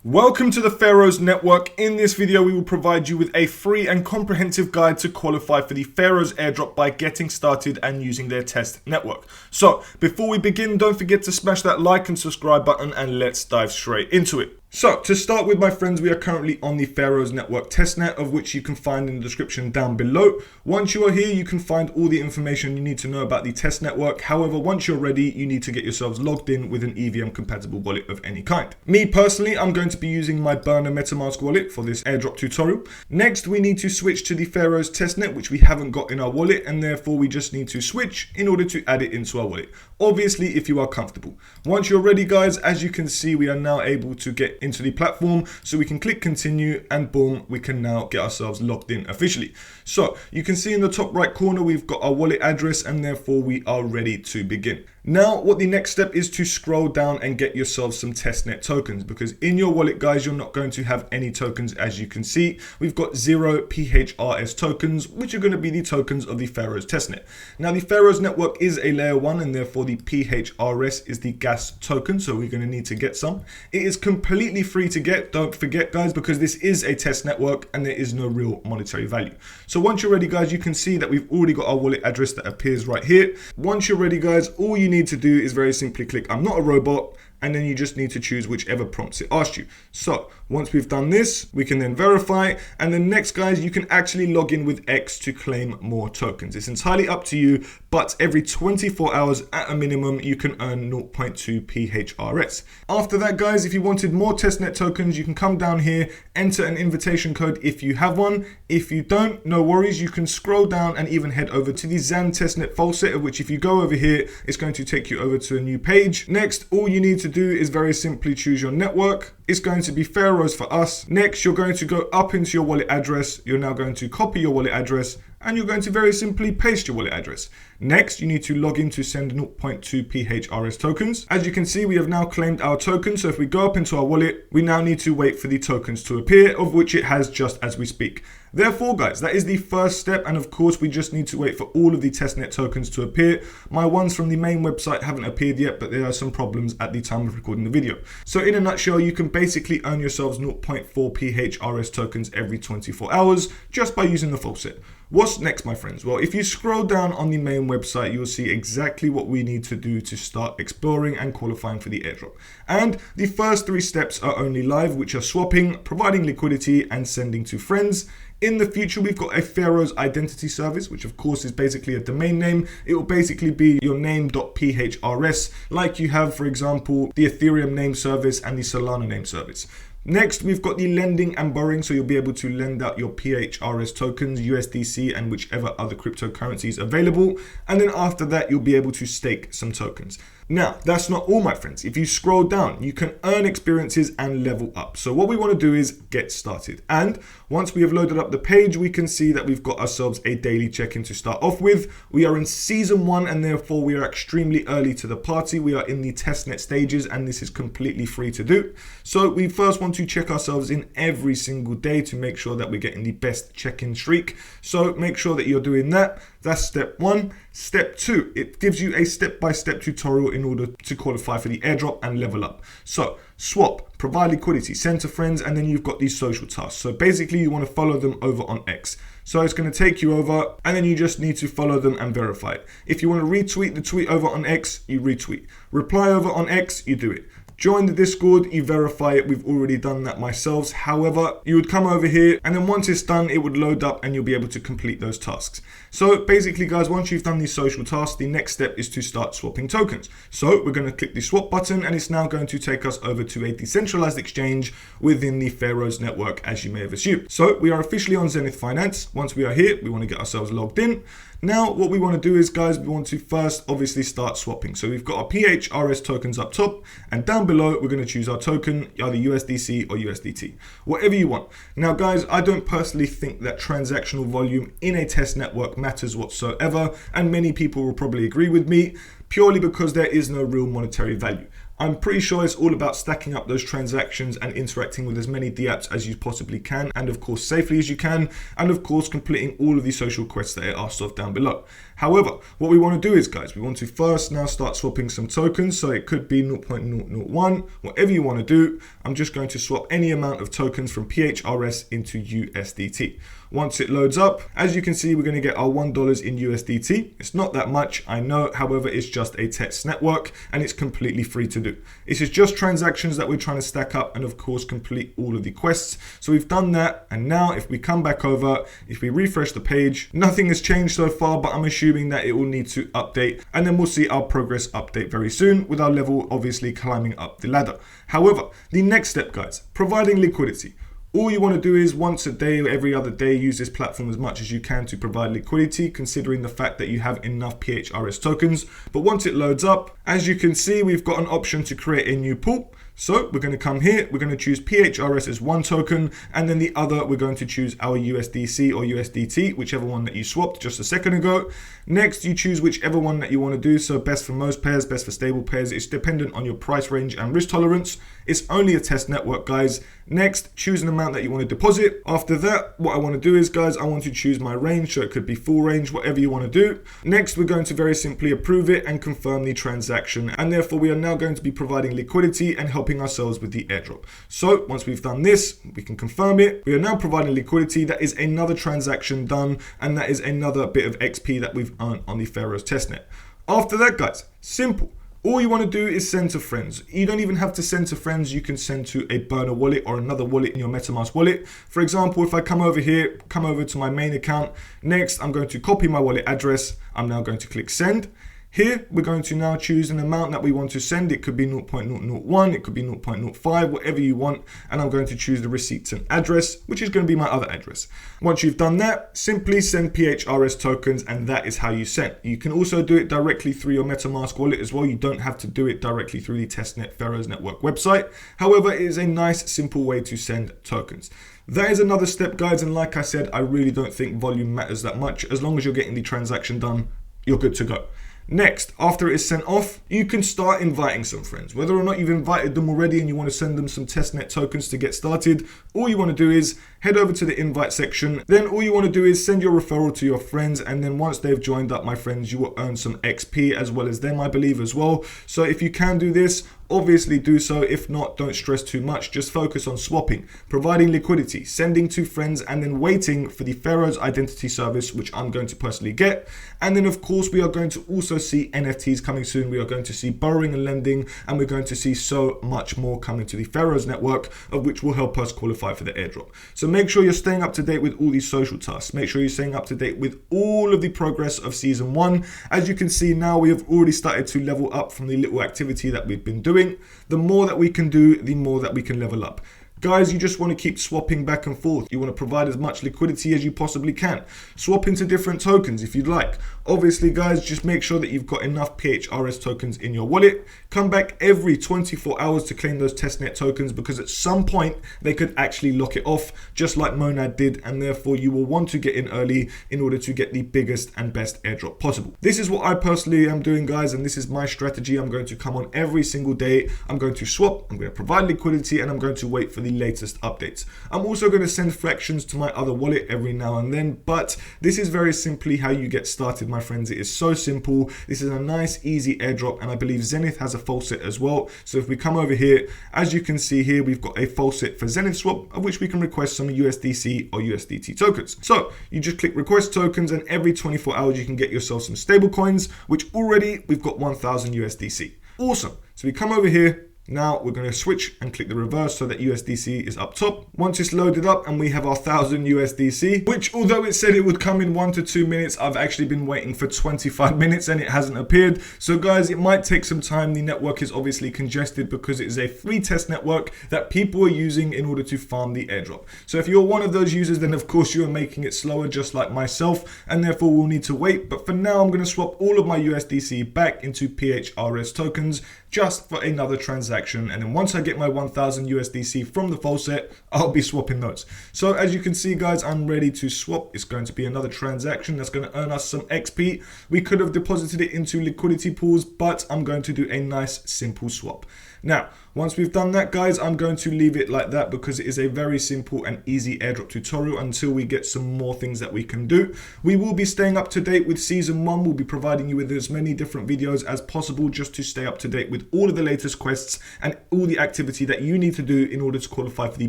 Welcome to the Pharos Network. In this video, we will provide you with a free and comprehensive guide to qualify for the Pharos airdrop by getting started and using their test network. So before we begin, don't forget to smash that like and subscribe button and let's dive straight into it. So to start with, my friends, we are currently on the Pharos Network testnet, of which you can find in the description down below. Once you are here, you can find all the information you need to know about the test network. However, once you're ready, you need to get yourselves logged in with an EVM compatible wallet of any kind. Me personally, I'm going to be using my Burner MetaMask wallet for this airdrop tutorial. Next, we need to switch to the Pharos testnet, which we haven't got in our wallet, and therefore we just need to switch in order to add it into our wallet. Obviously, if you are comfortable. Once you're ready, guys, as you can see, we are now able to get into the platform, so we can click continue and boom, we can now get ourselves logged in officially. So you can see in the top right corner, we've got our wallet address and therefore we are ready to begin. Now, what the next step is to scroll down and get yourself some testnet tokens, because in your wallet, guys, you're not going to have any tokens. As you can see, we've got 0 PHRS tokens, which are going to be the tokens of the Pharos testnet. Now, the Pharos network is a layer 1 and therefore the PHRS is the gas token, so we're going to need to get some. It is completely free to get, don't forget, guys, because this is a test network and there is no real monetary value. So once you're ready, guys, you can see that we've already got our wallet address that appears right here. Once you're ready, guys, all you need to do is very simply click I'm not a robot, and then you just need to choose whichever prompts it asks you. So once we've done this, we can then verify, and then next, guys, you can actually log in with X to claim more tokens. It's entirely up to you, but every 24 hours at a minimum, you can earn 0.2 PHRS. After that, guys, if you wanted more testnet tokens, you can come down here, enter an invitation code if you have one. If you don't, no worries, you can scroll down and even head over to the Zan testnet Faucet, of which if you go over here, it's going to take you over to a new page. Next, all you need to do is very simply choose your network. It's going to be Pharos for us. Next, you're going to go up into your wallet address. You're now going to copy your wallet address and you're going to very simply paste your wallet address. Next, you need to log in to send 0.2 PHRS tokens. As you can see, we have now claimed our token. So if we go up into our wallet, we now need to wait for the tokens to appear, of which it has just as we speak. Therefore, guys, that is the first step. And of course, we just need to wait for all of the testnet tokens to appear. My ones from the main website haven't appeared yet, but there are some problems at the time of recording the video. So in a nutshell, you can basically earn yourselves 0.4 PHRS tokens every 24 hours just by using the Faucet. What's next, my friends? Well, if you scroll down on the main website, you'll see exactly what we need to do to start exploring and qualifying for the airdrop. And the first 3 steps are only live, which are swapping, providing liquidity, and sending to friends. In the future, we've got a Pharos identity service, which of course is basically a domain name. It will basically be your name.phrs, like you have, for example, the Ethereum name service and the Solana name service. Next, we've got the lending and borrowing, so you'll be able to lend out your PHRS tokens, USDC, and whichever other cryptocurrencies available. And then after that, you'll be able to stake some tokens. Now, that's not all, my friends. If you scroll down, you can earn experiences and level up. So what we want to do is get started. And once we have loaded up the page, we can see that we've got ourselves a daily check-in to start off with. We are in season 1 and therefore we are extremely early to the party. We are in the testnet stages and this is completely free to do. So we first want to check ourselves in every single day to make sure that we're getting the best check-in streak. So make sure that you're doing that. That's step 1. Step 2, it gives you a step-by-step tutorial in order to qualify for the airdrop and level up. So swap, provide liquidity, send to friends, and then you've got these social tasks. So basically you want to follow them over on X. So it's going to take you over and then you just need to follow them and verify it. If you want to retweet the tweet over on X, you retweet. Reply over on X, you do it. Join the Discord, you verify it. We've already done that myself. However, you would come over here and then once it's done, it would load up and you'll be able to complete those tasks. So basically, guys, once you've done these social tasks, the next step is to start swapping tokens. So we're going to click the swap button and it's now going to take us over to a decentralized exchange within the Pharos network, as you may have assumed. So we are officially on Zenith Finance. Once we are here, we want to get ourselves logged in. Now, what we want to do is, guys, we want to first obviously start swapping. So we've got our PHRS tokens up top and down below, we're going to choose our token, either USDC or USDT, whatever you want. Now, guys, I don't personally think that transactional volume in a test network matters whatsoever. And many people will probably agree with me purely because there is no real monetary value. I'm pretty sure it's all about stacking up those transactions and interacting with as many dApps as you possibly can, and of course safely as you can, and of course completing all of the social quests that it asks of down below. However, what we want to do is, guys, we want to first now start swapping some tokens. So it could be 0.001, whatever you want to do. I'm just going to swap any amount of tokens from PHRS into USDT. Once it loads up, as you can see, we're going to get our $1 in USDT. It's not that much, I know. However, it's just a test network and it's completely free to do. This is just transactions that we're trying to stack up and of course complete all of the quests. So we've done that. And now if we come back over, if we refresh the page, nothing has changed so far, but I'm assuming that it will need to update, and then we'll see our progress update very soon with our level obviously climbing up the ladder. However, the next step, guys, providing liquidity. All you want to do is once a day or every other day, use this platform as much as you can to provide liquidity, considering the fact that you have enough PHRS tokens. But once it loads up, as you can see, we've got an option to create a new pool. So we're going to come here, we're going to choose PHRS as one token, and then the other, we're going to choose our USDC or USDT, whichever one that you swapped just a second ago. Next, you choose whichever one that you want to do. So best for most pairs, best for stable pairs. It's dependent on your price range and risk tolerance. It's only a test network, guys. Next, choose an amount that you want to deposit. After that, what I want to do is, guys, I want to choose my range. So it could be full range, whatever you want to do. Next, we're going to very simply approve it and confirm the transaction. And therefore, we are now going to be providing liquidity and helping ourselves with the airdrop. So once we've done this, we can confirm it. We are now providing liquidity. That is another transaction done. And that is another bit of XP that we've earned on the Pharos testnet. After that, guys, simple. All you want to do is send to friends. You don't even have to send to friends. You can send to a burner wallet or another wallet in your MetaMask wallet. For example, if I come over here, come over to my main account. Next, I'm going to copy my wallet address. I'm now going to click send. Here, we're going to now choose an amount that we want to send. It could be 0.001, it could be 0.05, whatever you want. And I'm going to choose the receipts and address, which is going to be my other address. Once you've done that, simply send PHRS tokens, and that is how you send. You can also do it directly through your MetaMask wallet as well. You don't have to do it directly through the Testnet Pharos Network website. However, it is a nice, simple way to send tokens. That is another step, guys. And like I said, I really don't think volume matters that much. As long as you're getting the transaction done, you're good to go. Next, after it is sent off, you can start inviting some friends. Whether or not you've invited them already and you want to send them some testnet tokens to get started, all you want to do is head over to the invite section. Then all you want to do is send your referral to your friends. And then once they've joined up, my friends, you will earn some XP as well as them, I believe, as well. So if you can do this, obviously do so. If not, don't stress too much. Just focus on swapping, providing liquidity, sending to friends, and then waiting for the Pharos identity service, which I'm going to personally get. And then, of course, we are going to also see NFTs coming soon. We are going to see borrowing and lending, and we're going to see so much more coming to the Pharos network, of which will help us qualify for the airdrop. So make sure you're staying up to date with all these social tasks. Make sure you're staying up to date with all of the progress of season 1. As you can see now, we have already started to level up from the little activity that we've been doing. The more that we can do, the more that we can level up. Guys, you just want to keep swapping back and forth. You want to provide as much liquidity as you possibly can. Swap into different tokens if you'd like. Obviously, guys, just make sure that you've got enough PHRS tokens in your wallet. Come back every 24 hours to claim those testnet tokens, because at some point they could actually lock it off, just like Monad did, and therefore you will want to get in early in order to get the biggest and best airdrop possible. This is what I personally am doing, guys, and this is my strategy. I'm going to come on every single day. I'm going to swap, I'm going to provide liquidity, and I'm going to wait for the latest updates. I'm also going to send fractions to my other wallet every now and then, but this is very simply how you get started, my friends. It is so simple. This is a nice, easy airdrop, and I believe Zenith has a faucet as well. So if we come over here, as you can see here, we've got a faucet for Zenith swap, of which we can request some USDC or USDT tokens. So you just click request tokens, and every 24 hours you can get yourself some stable coins, which already we've got 1000 USDC. Awesome. So we come over here. Now we're going to switch and click the reverse so that USDC is up top. Once it's loaded up and we have our 1000 USDC, which although it said it would come in 1 to 2 minutes, I've actually been waiting for 25 minutes and it hasn't appeared. So guys, it might take some time. The network is obviously congested because it is a free test network that people are using in order to farm the airdrop. So if you're one of those users, then of course you are making it slower, just like myself, and therefore we'll need to wait. But for now, I'm going to swap all of my USDC back into PHRS tokens just for another transaction. And then once I get my 1000 USDC from the faucet, I'll be swapping those. So as you can see, guys, I'm ready to swap. It's going to be another transaction that's going to earn us some XP. We could have deposited it into liquidity pools, but I'm going to do a nice simple swap. Now, once we've done that, guys, I'm going to leave it like that because it is a very simple and easy airdrop tutorial until we get some more things that we can do. We will be staying up to date with season 1. We'll be providing you with as many different videos as possible just to stay up to date with all of the latest quests and all the activity that you need to do in order to qualify for the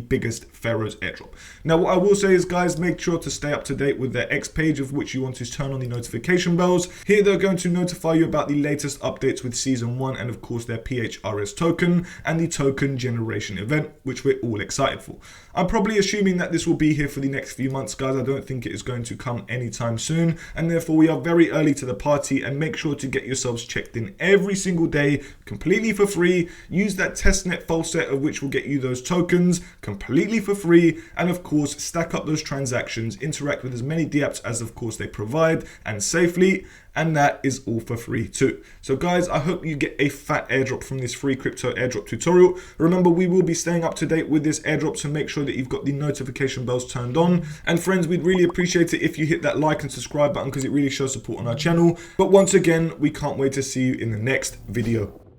biggest Pharos airdrop. Now, what I will say is, guys, make sure to stay up to date with their X page, of which you want to turn on the notification bells. Here, they're going to notify you about the latest updates with season 1 and, of course, their PHRS token and the token generation event, which we're all excited for. I'm probably assuming that this will be here for the next few months, guys. I don't think it is going to come anytime soon, and therefore we are very early to the party. And make sure to get yourselves checked in every single day completely for free. Use that Testnet Faucet, of which will get you those tokens completely for free, and of course stack up those transactions, interact with as many dApps as of course they provide, and safely. And that is all for free too. So guys, I hope you get a fat airdrop from this free crypto airdrop tutorial. Remember, we will be staying up to date with this airdrop, so make sure that you've got the notification bells turned on. And friends, we'd really appreciate it if you hit that like and subscribe button because it really shows support on our channel. But once again, we can't wait to see you in the next video.